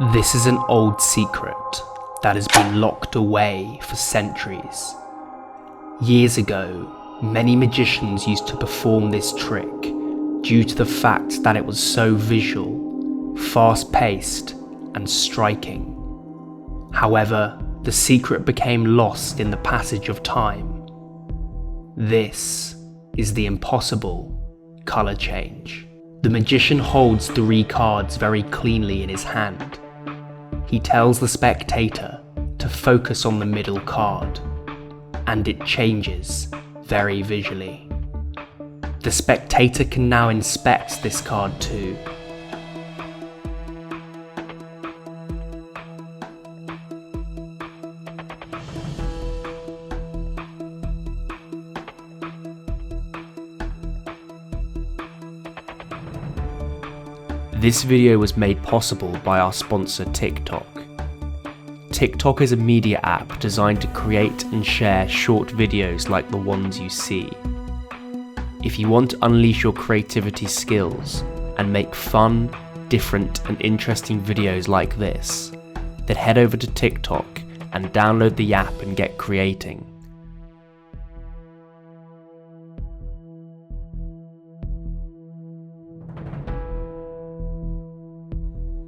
This is an old secret that has been locked away for centuries. Years ago, many magicians used to perform this trick due to the fact that it was so visual, fast-paced, and striking. However, the secret became lost in the passage of time. This is the impossible color change. The magician holds 3 cards very cleanly in his hand. He tells the spectator to focus on the middle card, and it changes very visually. The spectator can now inspect this card too. This video was made possible by our sponsor TikTok. TikTok is a media app designed to create and share short videos like the ones you see. If you want to unleash your creativity skills and make fun, different and interesting videos like this, then head over to TikTok and download the app and get creating.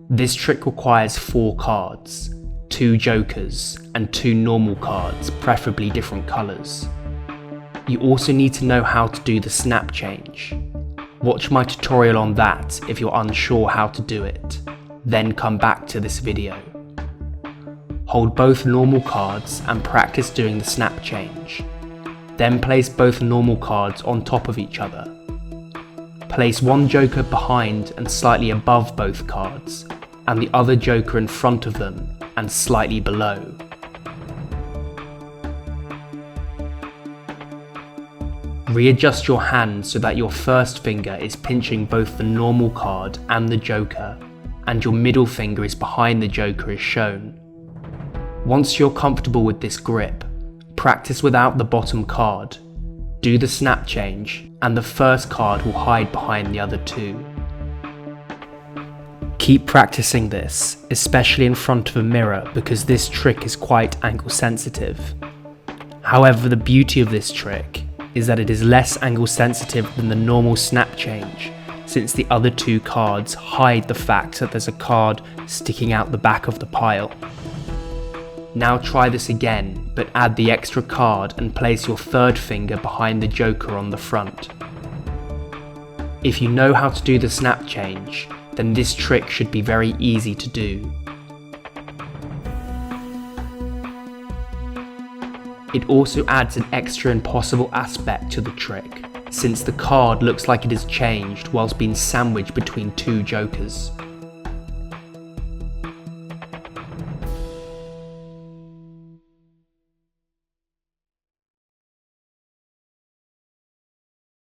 This trick requires 4 cards, 2 jokers and 2 normal cards, preferably different colours. You also need to know how to do the snap change. Watch my tutorial on that if you're unsure how to do it, then come back to this video. Hold both normal cards and practice doing the snap change. Then place both normal cards on top of each other. Place one joker behind and slightly above both cards, and the other joker in front of them and slightly below. Readjust your hand so that your first finger is pinching both the normal card and the joker, and your middle finger is behind the joker as shown. Once you're comfortable with this grip, practice without the bottom card. Do the snap change, and the first card will hide behind the other 2. Keep practicing this, especially in front of a mirror, because this trick is quite angle sensitive. However, the beauty of this trick is that it is less angle sensitive than the normal snap change, since the other 2 cards hide the fact that there's a card sticking out the back of the pile. Now try this again, but add the extra card and place your third finger behind the joker on the front. If you know how to do the snap change, then this trick should be very easy to do. It also adds an extra impossible aspect to the trick, since the card looks like it has changed whilst being sandwiched between 2 jokers.